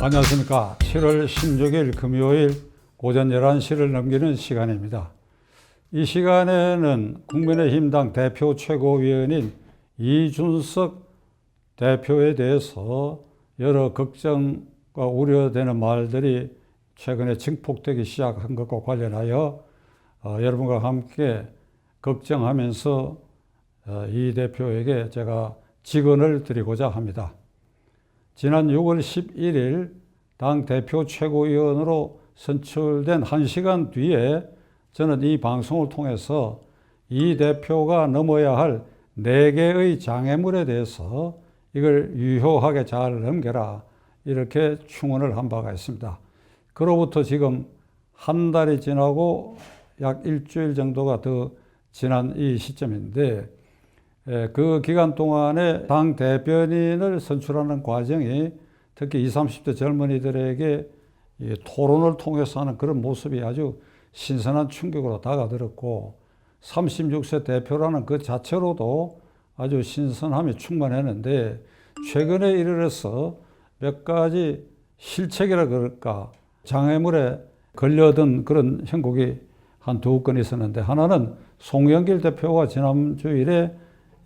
안녕하십니까. 7월 16일 금요일 오전 11시를 넘기는 시간입니다. 이 시간에는 국민의힘당 대표 최고위원인 이준석 대표에 대해서 여러 걱정과 우려되는 말들이 최근에 증폭되기 시작한 것과 관련하여 여러분과 함께 걱정하면서 이 대표에게 제가 직언을 드리고자 합니다. 지난 6월 11일 당 대표 최고위원으로 선출된 1시간 뒤에 저는 이 방송을 통해서 이 대표가 넘어야 할 4개의 장애물에 대해서 이걸 유효하게 잘 넘겨라 이렇게 충언을 한 바가 있습니다. 그로부터 지금 한 달이 지나고 약 일주일 정도가 더 지난 이 시점인데 그 기간 동안에 당 대변인을 선출하는 과정이 특히 20, 30대 젊은이들에게 토론을 통해서 하는 그런 모습이 아주 신선한 충격으로 다가들었고 36세 대표라는 그 자체로도 아주 신선함이 충만했는데 최근에 이르러서 몇 가지 실책이라 그럴까 장애물에 걸려든 그런 형국이 한 2건 있었는데 하나는 송영길 대표가 지난 주일에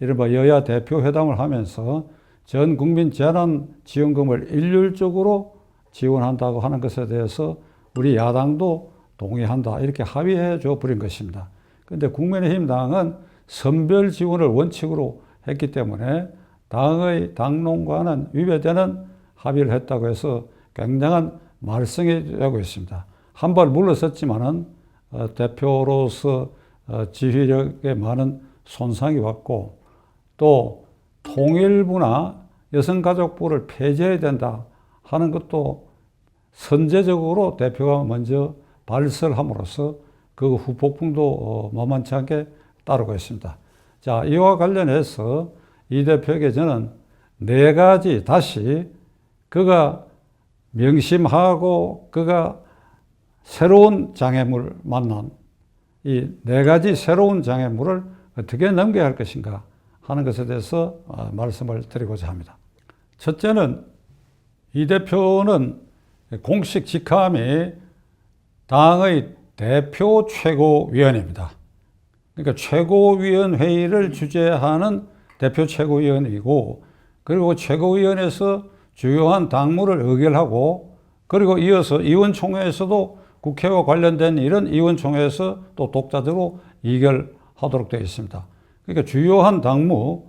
이른바 여야 대표 회담을 하면서 전 국민 재난지원금을 일률적으로 지원한다고 하는 것에 대해서 우리 야당도 동의한다 이렇게 합의해 줘 버린 것입니다. 그런데 국민의힘 당은 선별 지원을 원칙으로 했기 때문에 당의 당론과는 위배되는 합의를 했다고 해서 굉장한 말썽이 되고 있습니다. 한 발 물러섰지만은 대표로서 지휘력에 많은 손상이 왔고 또 통일부나 여성가족부를 폐지해야 된다 하는 것도 선제적으로 대표가 먼저 발설함으로써 그 후폭풍도 만만치 않게 따르고 있습니다. 자, 이와 관련해서 이 대표에게 저는 4가지 다시 그가 명심하고 그가 새로운 장애물 만난 이 4가지 새로운 장애물을 어떻게 넘겨야 할 것인가 하는 것에 대해서 말씀을 드리고자 합니다. 첫째는 이 대표는 공식 직함이 당의 대표 최고위원입니다. 그러니까 최고위원회의를 주재하는 대표 최고위원이고 그리고 최고위원회에서 주요한 당무를 의결하고 그리고 이어서 의원총회에서도 국회와 관련된 일은 의원총회에서 또 독자적으로 의결하도록 되어 있습니다. 그러니까 주요한 당무,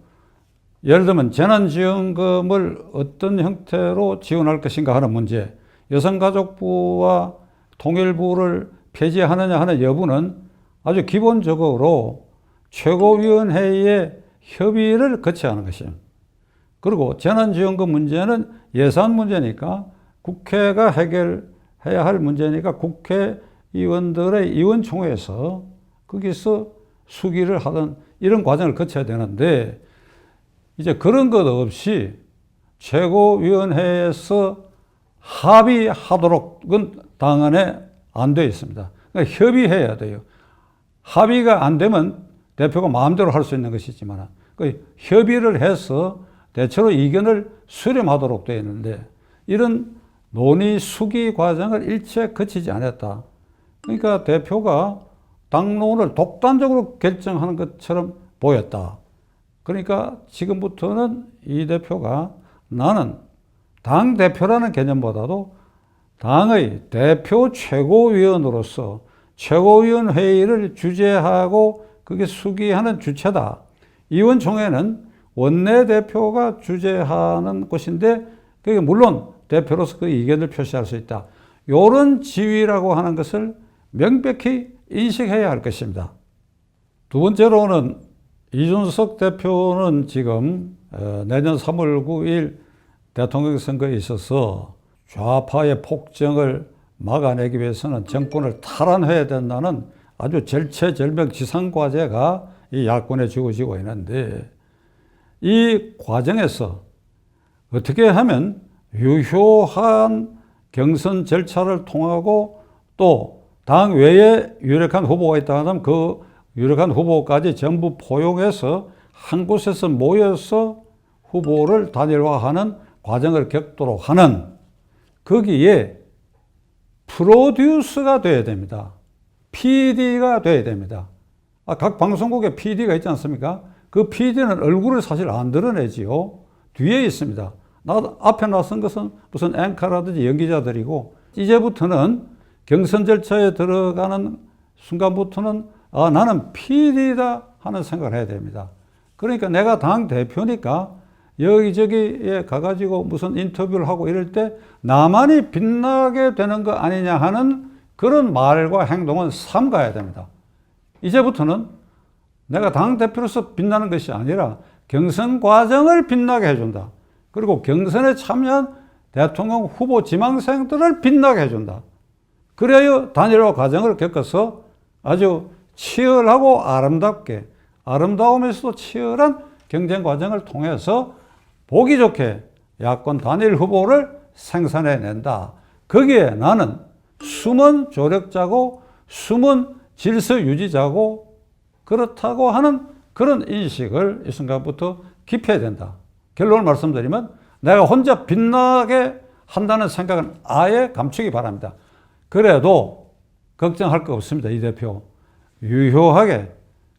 예를 들면 재난지원금을 어떤 형태로 지원할 것인가 하는 문제, 여성가족부와 통일부를 폐지하느냐 하는 여부는 아주 기본적으로 최고위원회의의 협의를 거쳐야 하는 것입니다. 그리고 재난지원금 문제는 예산 문제니까 국회가 해결해야 할 문제니까 국회의원들의 의원총회에서 거기서 수기를 하던 이런 과정을 거쳐야 되는데 이제 그런 것 없이 최고위원회에서 합의하도록은 당안에 안 되어 있습니다. 그러니까 협의해야 돼요. 합의가 안 되면 대표가 마음대로 할 수 있는 것이지만 협의를 해서 대체로 의견을 수렴하도록 되어 있는데 이런 논의 수기 과정을 일체 거치지 않았다. 그러니까 대표가 당론을 독단적으로 결정하는 것처럼 보였다. 그러니까 지금부터는 이 대표가 나는 당대표라는 개념보다도 당의 대표 최고위원으로서 최고위원 회의를 주재하고 그게 수기하는 주체다. 의원총회는 원내대표가 주재하는 곳인데 그게 물론 대표로서 그 의견을 표시할 수 있다. 이런 지위라고 하는 것을 명백히 인식해야 할 것입니다. 두 번째로는 이준석 대표는 지금 내년 3월 9일 대통령 선거에 있어서 좌파의 폭정을 막아내기 위해서는 정권을 탈환해야 된다는 아주 절체절명 지상과제가 이 야권에 주어지고 있는데 이 과정에서 어떻게 하면 유효한 경선 절차를 통하고 또 당 외에 유력한 후보가 있다 하면 그 유력한 후보까지 전부 포용해서 한 곳에서 모여서 후보를 단일화하는 과정을 겪도록 하는 거기에 프로듀스가 돼야 됩니다. PD가 돼야 됩니다. 각 방송국에 PD가 있지 않습니까? 그 PD는 얼굴을 사실 안 드러내지요. 뒤에 있습니다. 앞에 나선 것은 무슨 앵커라든지 연기자들이고, 이제부터는 경선 절차에 들어가는 순간부터는 나는 PD다 하는 생각을 해야 됩니다. 그러니까 내가 당 대표니까 여기저기에 가가지고 무슨 인터뷰를 하고 이럴 때 나만이 빛나게 되는 거 아니냐 하는 그런 말과 행동은 삼가야 됩니다. 이제부터는 내가 당대표로서 빛나는 것이 아니라 경선 과정을 빛나게 해준다. 그리고 경선에 참여한 대통령 후보 지망생들을 빛나게 해준다. 그래야 단일화 과정을 겪어서 아주 치열하고 아름답게, 아름다우면서도 치열한 경쟁 과정을 통해서 보기 좋게 야권 단일 후보를 생산해낸다. 거기에 나는 숨은 조력자고 숨은 질서 유지자고 그렇다고 하는 그런 인식을 이 순간부터 깊여야 된다. 결론을 말씀드리면 내가 혼자 빛나게 한다는 생각은 아예 감추기 바랍니다. 그래도 걱정할 거 없습니다. 이 대표 유효하게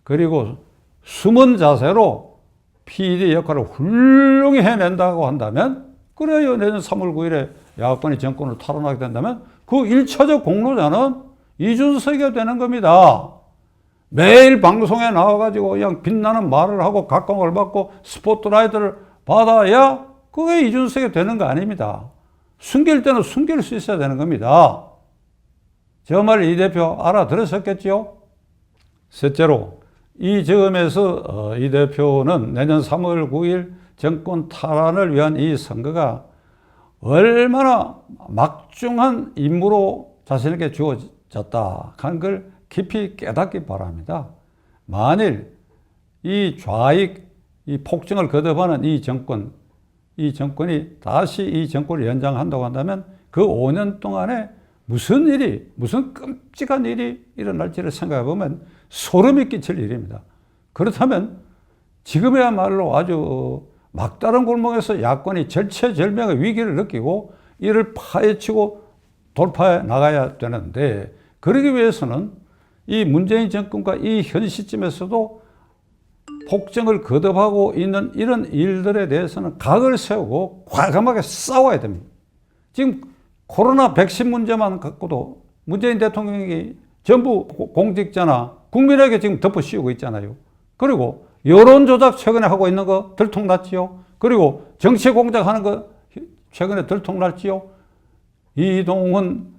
그리고 숨은 자세로 PD 역할을 훌륭히 해낸다고 한다면, 그래요. 내년 3월 9일에 야권이 정권을 탈환하게 된다면 그 1차적 공로자는 이준석이 되는 겁니다. 매일 방송에 나와가지고 그냥 빛나는 말을 하고 각광을 받고 스포트라이트를 받아야 그게 이준석이 되는 거 아닙니다. 숨길 때는 숨길 수 있어야 되는 겁니다. 저 말 이 대표 알아들으셨겠죠? 셋째로, 이 점에서 이 대표는 내년 3월 9일 정권 탈환을 위한 이 선거가 얼마나 막중한 임무로 자신에게 주어졌다 하는 걸 깊이 깨닫기 바랍니다. 만일 이 좌익, 이 폭정을 거듭하는 이 정권이 다시 이 정권을 연장한다고 한다면 그 5년 동안에 무슨 끔찍한 일이 일어날지를 생각해 보면 소름이 끼칠 일입니다. 그렇다면 지금이야말로 아주 막다른 골목에서 야권이 절체절명의 위기를 느끼고 이를 파헤치고 돌파해 나가야 되는데, 그러기 위해서는 이 문재인 정권과 이 현 시점에서도 폭정을 거듭하고 있는 이런 일들에 대해서는 각을 세우고 과감하게 싸워야 됩니다. 지금 코로나 백신 문제만 갖고도 문재인 대통령이 전부 공직자나 국민에게 지금 덮어씌우고 있잖아요. 그리고 여론조작 최근에 하고 있는 거 들통났지요. 그리고 정치 공작하는 거 최근에 들통났지요. 이동훈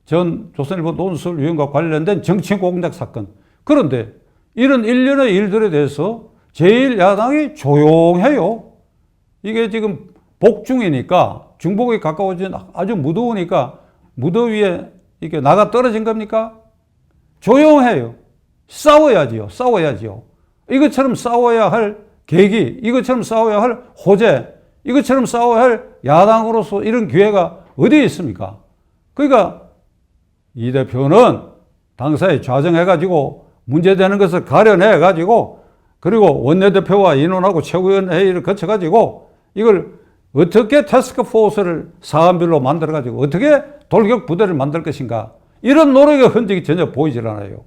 전 조선일보 논술위원과 관련된 정치 공작 사건. 그런데 이런 일련의 일들에 대해서 제1야당이 조용해요. 이게 지금 복중이니까, 중복이 가까워진 아주 무더우니까 무더위에 이게 나가 떨어진 겁니까? 조용해요. 싸워야지요. 이것처럼 싸워야 할 계기, 이것처럼 싸워야 할 호재, 이것처럼 싸워야 할 야당으로서 이런 기회가 어디에 있습니까? 그러니까 이 대표는 당사에 좌정해가지고 문제되는 것을 가려내가지고, 그리고 원내대표와 인원하고 최고위원 회의를 거쳐가지고 이걸 어떻게 태스크포스를 사안별로 만들어가지고 어떻게 돌격 부대를 만들 것인가, 이런 노력의 흔적이 전혀 보이질 않아요.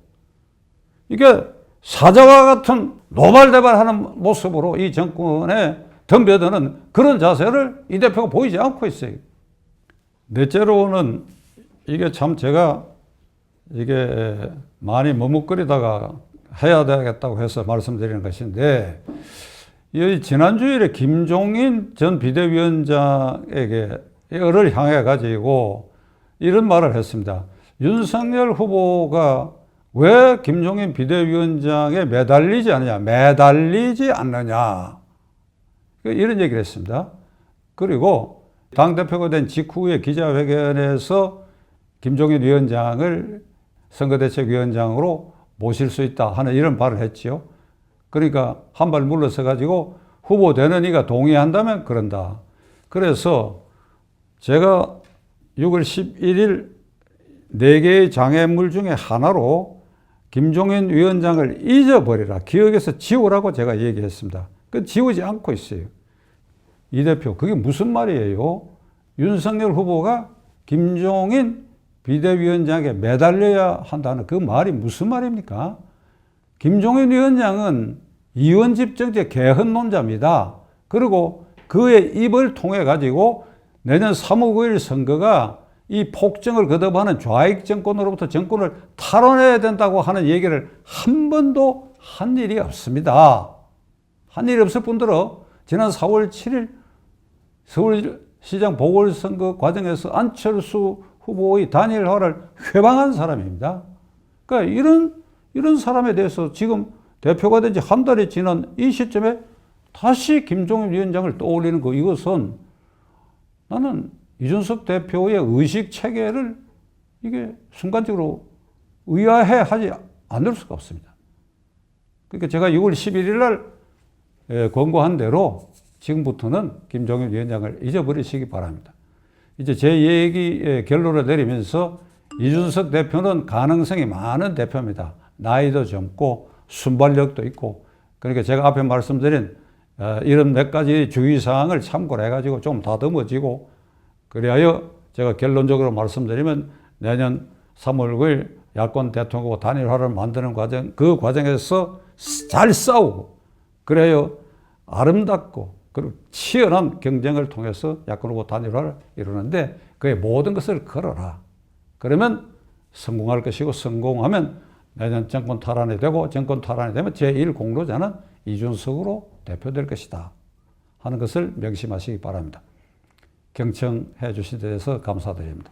이게 사자와 같은 노발대발하는 모습으로 이 정권에 덤벼드는 그런 자세를 이 대표가 보이지 않고 있어요. 넷째로는 이게 참 제가 이게 많이 머뭇거리다가 해야 되겠다고 해서 말씀드리는 것인데, 지난주일에 김종인 전 비대위원장에게를 향해 가지고 이런 말을 했습니다. 윤석열 후보가 왜 김종인 비대위원장에 매달리지 않느냐. 이런 얘기를 했습니다. 그리고 당대표가 된 직후에 기자회견에서 김종인 위원장을 선거대책위원장으로 모실 수 있다 하는 이런 말을 했지요. 그러니까 한 발 물러서 가지고 후보 되는 이가 동의한다면 그런다. 그래서 제가 6월 11일 4개의 장애물 중에 하나로 김종인 위원장을 잊어버리라, 기억에서 지우라고 제가 얘기했습니다. 그 지우지 않고 있어요. 이 대표, 그게 무슨 말이에요? 윤석열 후보가 김종인 비대위원장에게 매달려야 한다는 그 말이 무슨 말입니까? 김종인 위원장은 이원집 정책 개헌론자입니다. 그리고 그의 입을 통해 가지고 내년 3월 9일 선거가 이 폭정을 거듭하는 좌익 정권으로부터 정권을 탈환해야 된다고 하는 얘기를 한 번도 한 일이 없습니다. 한 일이 없을 뿐더러 지난 4월 7일 서울시장 보궐선거 과정에서 안철수 후보의 단일화를 회방한 사람입니다. 그러니까 이런 사람에 대해서 지금 대표가 된 지 한 달이 지난 이 시점에 다시 김종인 위원장을 떠올리는 거, 이것은 나는 이준석 대표의 의식 체계를 이게 순간적으로 의아해 하지 않을 수가 없습니다. 그러니까 제가 6월 11일 날 권고한 대로 지금부터는 김종인 위원장을 잊어버리시기 바랍니다. 이제 제 얘기 결론을 내리면서 이준석 대표는 가능성이 많은 대표입니다. 나이도 젊고 순발력도 있고, 그러니까 제가 앞에 말씀드린 이런 몇 가지 주의사항을 참고를 해가지고 좀 다듬어지고, 그래야 제가 결론적으로 말씀드리면 내년 3월 9일 야권 대통령과 단일화를 만드는 과정, 그 과정에서 잘 싸우고, 그래야 아름답고 그리고 치열한 경쟁을 통해서 야권하고 단일화를 이루는데 그의 모든 것을 걸어라. 그러면 성공할 것이고, 성공하면 내년 정권 탈환이 되고, 정권 탈환이 되면 제1공로자는 이준석으로 대표될 것이다 하는 것을 명심하시기 바랍니다. 경청해 주신 데 대해서 감사드립니다.